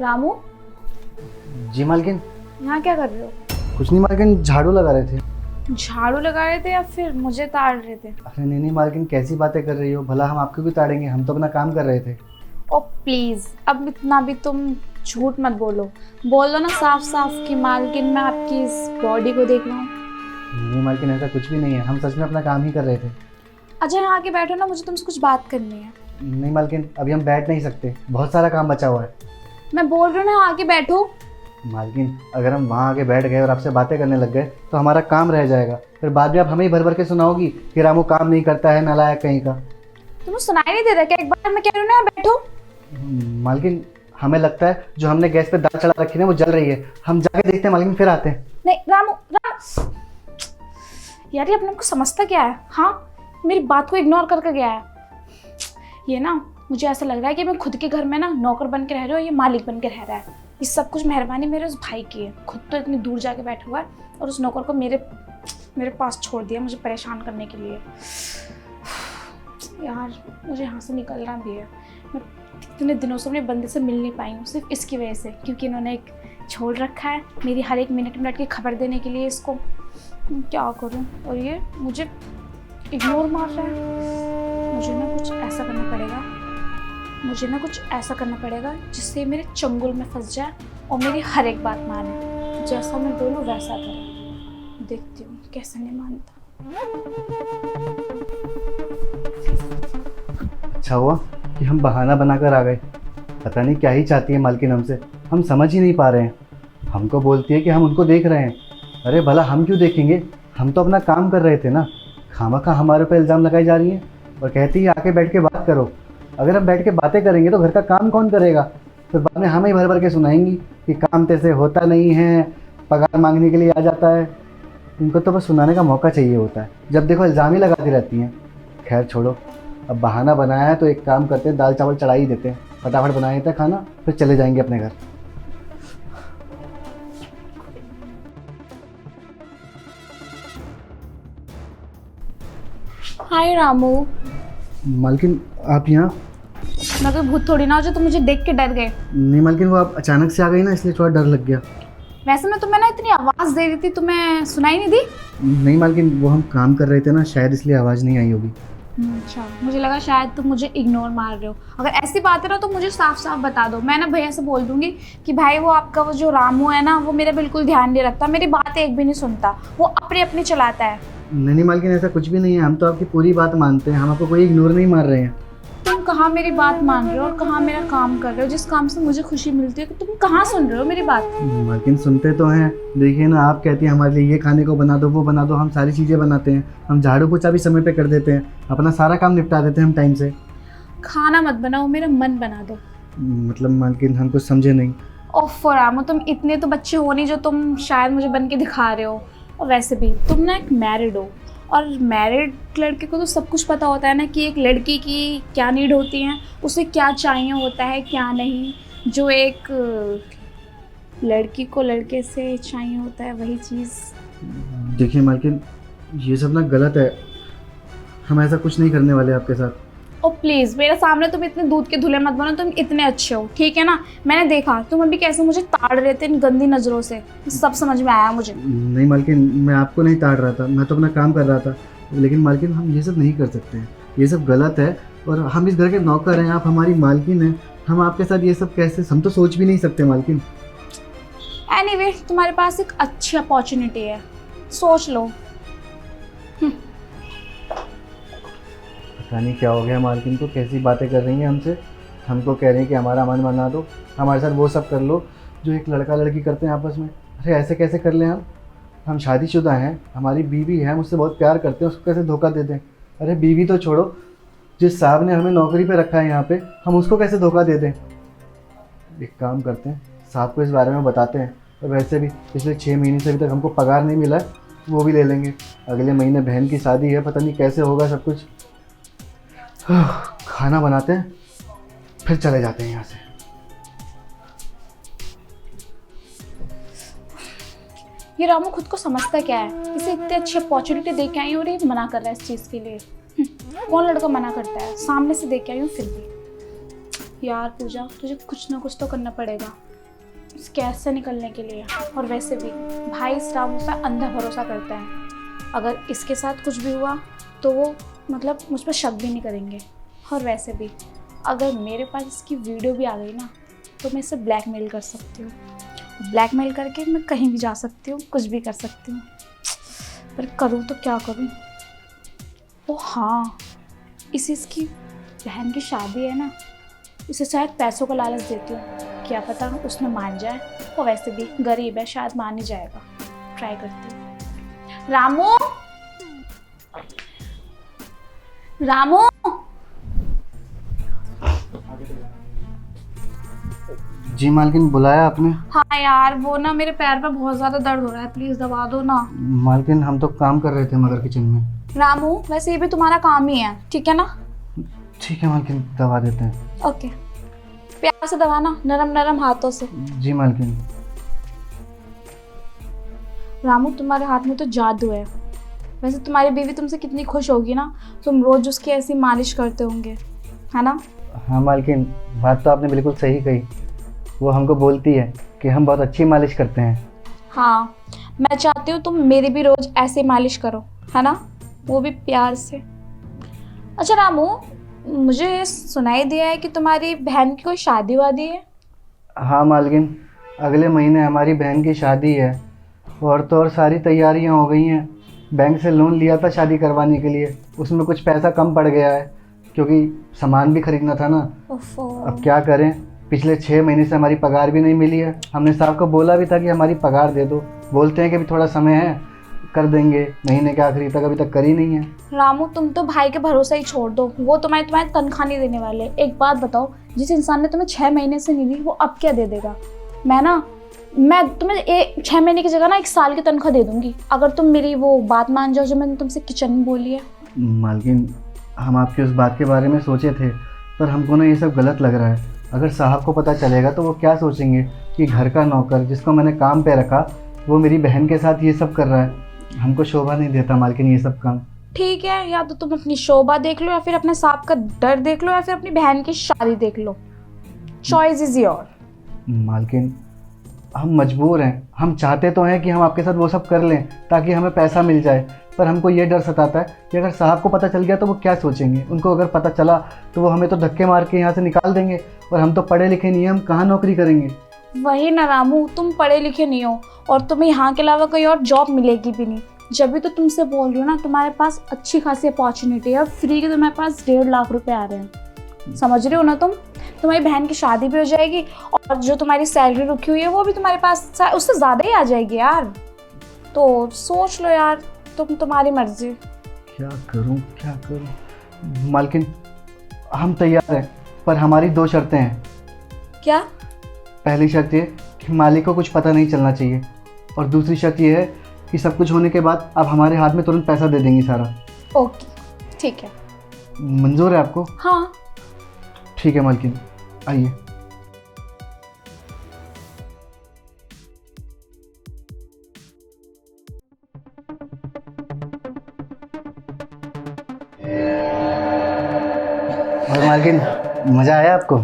रामू, जी मालकिन। यहाँ क्या कर रहे हो? कुछ नहीं मालकिन, झाड़ू लगा रहे थे। झाड़ू लगा रहे थे या फिर मुझे ताड़ रहे थे? अरे नहीं मालकिन, कैसी बातें कर रही हो, भला हम आपको भी ताड़ेंगे, हम तो अपना काम कर रहे थे। ओ प्लीज, अब इतना भी तुम झूठ मत बोलो। बोल दो ना साफ साफ कि मालकिन मैं आपकी इस बॉडी को देख रहा हूँ। नहीं मालकिन, ऐसा कुछ भी नहीं है, हम सच में अपना काम ही कर रहे थे। अच्छा यहाँ आके बैठो ना, मुझे तुमसे कुछ बात करनी है। नहीं मालकिन, अभी हम बैठ नहीं सकते, बहुत सारा काम बचा हुआ है। मैं बोल रही हूँ ना, आके बैठो। मालकिन, अगर हम वहाँ आके बैठ गए और आपसे बातें करने लग गए तो हमारा काम रह जाएगा, फिर बाद में आप हमें ही भर भर के सुनाओगी कि रामू काम नहीं करता है, नालायक कहीं का। तुम्हें सुनाई नहीं देता क्या? एक बार मैं कह रही हूँ ना, बैठो। मालकिन, हमें लगता है जो हमने गैस पे दाल चढ़ा रखी है वो जल रही है, हम जाके देखते हैं मालकिन, फिर आते हैं। नहीं रामू, रामू यार, ये अपने को समझता क्या है? हाँ, मेरी बात को इग्नोर करके गया है। ये ना, मुझे ऐसा लग रहा है कि मैं खुद के घर में ना नौकर बन के रह रही हूँ, ये मालिक बन के रह रहा है। ये सब कुछ मेहरबानी मेरे उस भाई की है, खुद तो इतनी दूर जाके बैठा हुआ है और उस नौकर को मेरे पास छोड़ दिया मुझे परेशान करने के लिए। यार मुझे यहाँ से निकलना भी है। मैं इतने दिनों से अपने बंदे से मिल नहीं पाई हूँ, सिर्फ इसकी वजह से, क्योंकि इन्होंने एक छोड़ रखा है मेरी हर एक मिनट की खबर देने के लिए इसको। क्या करूँ? और ये मुझे इग्नोर मार रहा है। मुझे ना कुछ ऐसा करना पड़ेगा जिससे मेरे चंगुल में फंस जाए और मेरी हर एक बात माने। जैसा मैं बोलूँ वैसा करे। देखती हूँ कैसे नहीं मानता। अच्छा हुआ कि हम बहाना बनाकर आ गए। पता नहीं क्या ही चाहती है मालकिन हमसे, हम समझ ही नहीं पा रहे हैं। हमको बोलती है कि हम उनको देख रहे हैं। अरे भला हम क्यों देखेंगे, हम तो अपना काम कर रहे थे ना। खामखा हमारे ऊपर इल्ज़ाम लगाई जा रही है और कहती है आके बैठ के बात करो। अगर हम बैठ के बातें करेंगे तो घर का काम कौन करेगा? फिर बाद में हमें ही भर भर के सुनाएंगी कि काम तेरे होता नहीं है, पगार मांगने के लिए आ जाता है। इनको तो बस सुनाने का मौका चाहिए होता है, जब देखो इल्ज़ाम ही लगाती रहती हैं। खैर छोड़ो, अब बहाना बनाया है तो एक काम करते हैं, दाल चावल चढ़ा ही देते हैं, फटाफट बना देते हैं खाना, फिर चले जाएंगे अपने घर। हाय रामू। मालकिन आप यहाँ? मैं कोई भूत थोड़ी ना हो जो तुम मुझे देख के डर गए। नहीं मालकिन, वो आप अचानक से आ गई ना, इसलिए थोड़ा डर लग गया। वैसे मैं तुम्हें ना इतनी आवाज़ दे रही थी, तुम्हें सुनाई नहीं दी? नहीं मालकिन, वो हम काम कर रहे थे ना, शायद इसलिए आवाज़ नहीं आई होगी। अच्छा, मुझे लगा शायद तुम मुझे इग्नोर मार रहे हो। अगर ऐसी बात है ना तो मुझे साफ साफ बता दो, मैं ना भैया से बोल दूंगी कि भाई वो आपका वो जो रामू है ना, वो मेरा बिल्कुल ध्यान नहीं रखता, मेरी बात एक भी नहीं सुनता, वो अपनी चलाता है। नहीं मालकिन, ऐसा कुछ भी नहीं है, हम तो आपकी पूरी बात मानते हैं, हम आपको कोई इग्नोर नहीं मार रहे हैं। तुम कहाँ मेरी बात मान रहे हो और कहाँ मेरा काम कर रहे हो? जिस काम से मुझे खुशी मिलती है तुम कहाँ सुन रहे हो मेरी बात? मालकिन सुनते तो हैं, देखिए ना, आप कहती हैं हमारे लिए ये खाने को बना दो, वो बना दो, हम सारी चीज़ें बनाते हैं, हम झाड़ू पोछा भी समय पे कर देते हैं, अपना सारा काम निपटा देते हैं हम टाइम से। खाना मत बनाओ, मेरा मन बना दो। मतलब मालकिन हम कुछ समझे नहीं। ओफो रामू, तुम इतने तो बच्चे हो नहीं जो तुम शायद मुझे बन के दिखा रहे हो। और वैसे भी तुम ना एक मैरिड हो, और मैरिड लड़के को तो सब कुछ पता होता है ना कि एक लड़की की क्या नीड होती है, उसे क्या चाहिए होता है क्या नहीं। जो एक लड़की को लड़के से चाहिए होता है वही चीज़। देखिए मालकिन, ये सब ना गलत है, हम ऐसा कुछ नहीं करने वाले आपके साथ। ओ प्लीज़, मेरे सामने तुम इतने दूध के धुले मत बनो, तुम इतने अच्छे हो, ठीक है ना? मैंने देखा तुम अभी कैसे मुझे ताड़ रहे थे इन गंदी नज़रों से, सब समझ में आया मुझे। नहीं मालकिन, मैं आपको नहीं ताड़ रहा था, मैं तो अपना काम कर रहा था। लेकिन मालकिन हम ये सब नहीं कर सकते हैं, ये सब गलत है, और हम इस घर के नौकर हैं, आप हमारी मालकिन हैं, हम आपके साथ ये सब कैसे, हम तो सोच भी नहीं सकते मालकिन। एनीवे, तुम्हारे पास एक अच्छी अपॉर्चुनिटी है, सोच लो। पता नहीं क्या हो गया मालकिन को, कैसी बातें कर रही हैं हमसे। हमको कह रही हैं कि हमारा मन बना दो, हमारे साथ वो सब कर लो जो एक लड़का लड़की करते हैं आपस में। अरे ऐसे कैसे कर लें हम शादीशुदा हैं, हमारी बीवी है, मुझसे बहुत प्यार करते हैं, उसको कैसे धोखा दे दें? अरे बीवी तो छोड़ो, जिस साहब ने हमें नौकरी पे रखा है यहाँ पे, हम उसको कैसे धोखा दे दें? एक काम करते हैं, साहब को इस बारे में बताते हैं। और वैसे भी पिछले 6 महीने से अभी तक हमको पगार नहीं मिला है, वो भी ले लेंगे। अगले महीने बहन की शादी है, पता नहीं कैसे होगा सब कुछ। खाना बनाते हैं, फिर चले जाते हैं यहाँ से। ये रामू खुद को समझता क्या है? इसे इतनी अच्छी अपॉर्चुनिटी दे के आई हूँ और ये मना कर रहा है इस चीज़ के लिए। कौन लड़का मना करता है? सामने से देख के आई हूँ फिर भी। यार पूजा, तुझे कुछ ना कुछ तो करना पड़ेगा। इस कैस से निकलने के लिए। और वैसे भी भाई इस रामू पे अंधा भरोसा करते हैं, अगर इसके साथ कुछ भी हुआ तो वो मतलब मुझ पर शक भी नहीं करेंगे। और वैसे भी अगर मेरे पास इसकी वीडियो भी आ गई ना तो मैं इसे ब्लैकमेल कर सकती हूँ। ब्लैकमेल करके मैं कहीं भी जा सकती हूँ, कुछ भी कर सकती हूँ। पर करूँ तो क्या करूँ? ओ हाँ, इसकी बहन की शादी है ना, इसे शायद पैसों का लालच देती हूँ, क्या पता उसने मान जाए। वो वैसे भी गरीब है, शायद मान ही जाएगा। ट्राई करती हूँ। रामू, रामू, जी मालकिन, बुलाया आपने? हाँ यार वो ना मेरे पैर पर बहुत ज़्यादा दर्द हो रहा है, प्लीज़ दबा दो ना। मालकिन हम तो काम कर रहे थे मगर किचन में। रामू वैसे ये भी तुम्हारा काम ही है, ठीक है ना? ठीक है मालकिन, दबा देते हैं। ओके, प्यार से दबाना, नरम नरम हाथों से। जी मालकिन। रामू तुम्हारे हाथ में तो जादू है। वैसे तुम्हारी बीवी तुमसे कितनी खुश होगी ना, तुम रोज उसकी ऐसी मालिश करते होंगे, है ना? हाँ मालकिन, बात तो आपने बिल्कुल सही कही। वो हमको बोलती है कि हम बहुत अच्छी मालिश करते हैं। हाँ, मैं चाहती हूँ तुम मेरी भी रोज ऐसे मालिश करो, है ना? वो भी प्यार से। अच्छा रामू, मुझे सुनाई दिया है कि तुम्हारी बहन की कोई शादी वादी है। हाँ मालकिन, अगले महीने हमारी बहन की शादी है और तो और सारी तैयारियां हो गई हैं। बैंक से लोन लिया था शादी करवाने के लिए, उसमें कुछ पैसा कम पड़ गया है क्योंकि सामान भी खरीदना था ना। ओफो। अब क्या करें, पिछले 6 महीने से हमारी पगार भी नहीं मिली है। हमने साहब को बोला भी था कि हमारी पगार दे दो, बोलते हैं कि अभी थोड़ा समय है, कर देंगे महीने के आखिरी तक, अभी तक करी नहीं है। रामू तुम तो भाई के भरोसे ही छोड़ दो, वो तुम्हारी तनख्वाह नहीं देने वाले। एक बात बताओ, जिस इंसान ने तुम्हें 6 महीने से नहीं दी वो अब क्या दे देगा? मैं तुम्हें 6 महीने की जगह ना 1 साल की तनख्वाह दे दूंगी, अगर तुम मेरी वो बात मान जाओ जो मैंने तुमसे किचन में बोली है। मालकिन, हम आपकी उस बात के बारे में सोचे थे, पर हमको ना ये सब गलत लग रहा है। अगर साहब को पता चलेगा तो वो क्या सोचेंगे कि घर का नौकर जिसको मैंने काम पे रखा वो मेरी बहन के साथ ये सब कर रहा है। हमको शोभा नहीं देता मालकिन ये सब काम। ठीक है, या तो तुम अपनी शोभा देख लो, या फिर अपने सांप का डर देख लो, या फिर अपनी बहन की शादी देख लो। Choice is your. मालकिन, हम मजबूर हैं। हम चाहते तो हैं कि हम आपके साथ वो सब कर लें ताकि हमें पैसा मिल जाए, पर हमको ये डर सताता है कि अगर साहब को पता चल गया तो वो क्या सोचेंगे। उनको अगर पता चला तो वो हमें तो धक्के मार के यहाँ से निकाल देंगे, और हम तो पढ़े लिखे नहीं हैं, हम कहाँ नौकरी करेंगे। वही ना रामू, तुम पढ़े लिखे नहीं हो और तुम्हें यहाँ के अलावा कोई और जॉब मिलेगी भी नहीं। जब भी तो तुमसे बोल रही हो ना, तुम्हारे पास अच्छी खासी अपॉर्चुनिटी है, फ्री के तुम्हारे पास 1.5 लाख रुपए आ रहे हैं। समझ रही हो ना तुम? तुम्हारी बहन की शादी भी हो जाएगी और जो तुम्हारी सैलरी रुकी हुई है वो भी तुम्हारे पास उससे ज़्यादा ही आ जाएगी यार। तो सोच लो यार, तुम्हारी मर्जी। क्या करूं मालकिन, हम तैयार हैं, पर हमारी 2 शर्तें हैं। क्या? पहली शर्त ये कि मालिक को कुछ पता नहीं चलना चाहिए, और दूसरी शर्त ये है कि सब कुछ होने के बाद आप हमारे हाथ में तुरंत पैसा दे देंगी सारा। ओके, ठीक है। मंजूर है आपको? हाँ। ठीक है मालकिन, आइए। और मालकिन, मज़ा आया आपको?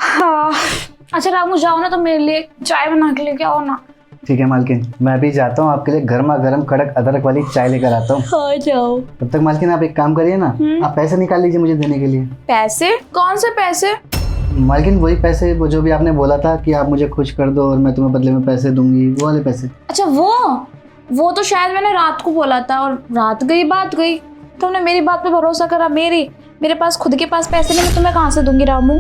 हाँ। अच्छा रामू, जाओ ना तो मेरे लिए चाय बना के लेके आओ ना। ठीक है मालकिन, मैं अभी जाता हूँ, आपके लिए गर्मा गर्म कड़क अदरक वाली चाय लेकर आता हूँ। हाँ जाओ। तब तक मालकिन आप एक काम करिए ना, आप पैसे निकाल लीजिए मुझे देने के लिए। पैसे? कौन से पैसे? मालकिन वही पैसे, वो जो भी आपने बोला था कि आप मुझे खुश कर दो और मैं तुम्हें बदले में पैसे दूंगी, वो वाले पैसे। अच्छा वो तो शायद मैंने रात को बोला था और रात गई बात गई। तुमने मेरी बात पे भरोसा करा। मेरे पास खुद के पास पैसे नहीं, मैं तुम्हें कहाँ से दूंगी रामू?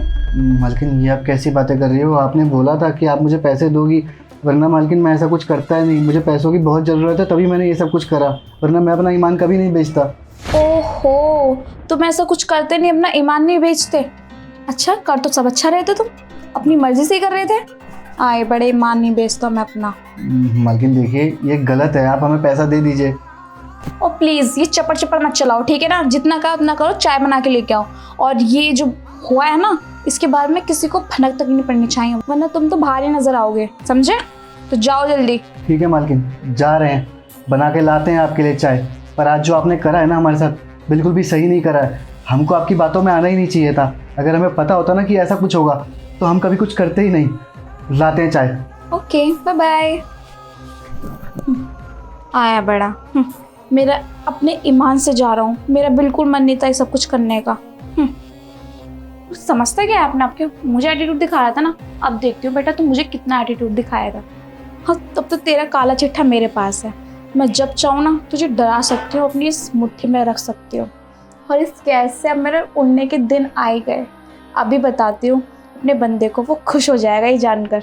मालकिन ये आप कैसी बातें कर रही हो? आपने बोला था कि आप मुझे पैसे दोगी, वरना मालकिन मैं ऐसा कुछ करता ही नहीं। मुझे पैसों की बहुत ज़रूरत है, तभी मैंने ये सब कुछ करा, वरना मैं अपना ईमान कभी नहीं बेचता। ओहो, तुम ऐसा कुछ करते नहीं, अपना ईमान नहीं बेचते? अच्छा, कर तो सब अच्छा रहे थे, तुम अपनी मर्जी से ही कर रहे थे। आए बड़े ईमान नहीं बेचता मैं अपना। मालकिन देखिए, ये गलत है, आप हमें पैसा दे दीजिए। और प्लीज़ ये चपड़ चपड़ मत चलाओ, ठीक है ना? जितना कहा उतना करो, चाय बना के लेके आओ। और ये जो हुआ है ना, इसके बारे में किसी को भनक तक नहीं पड़नी चाहिए, वरना तुम तो भारी नजर आओगे, समझे? तो जाओ जल्दी। ठीक है मालकिन, जा रहे हैं, बना के लाते हैं आपके लिए चाय। पर आज जो आपने करा है ना हमारे साथ, बिल्कुल भी सही नहीं करा है। हमको आपकी बातों में आना ही नहीं चाहिए था। अगर हमें पता होता ना कि ऐसा कुछ होगा तो हम कभी कुछ करते ही नहीं। लाते हैं चाय। Okay bye bye. आया बड़ा। मेरा अपने ईमान से जा रहा हूँ, मेरा बिल्कुल मन नहीं था ये सब कुछ करने का। समझता क्या है अपने आप के, मुझे एटीट्यूड दिखा रहा था ना, अब देखती हूँ बेटा तू मुझे कितना एटीट्यूड दिखाएगा। हाँ तब तो तेरा काला चिट्ठा मेरे पास है, मैं जब चाहूँ ना तुझे डरा सकती हूँ, अपनी इस मुट्ठी में रख सकती हूँ। और इस कैद से अब मेरे उड़ने के दिन आ ही गए। अभी बताती हूँ अपने बंदे को, वो खुश हो जाएगा ये जानकर।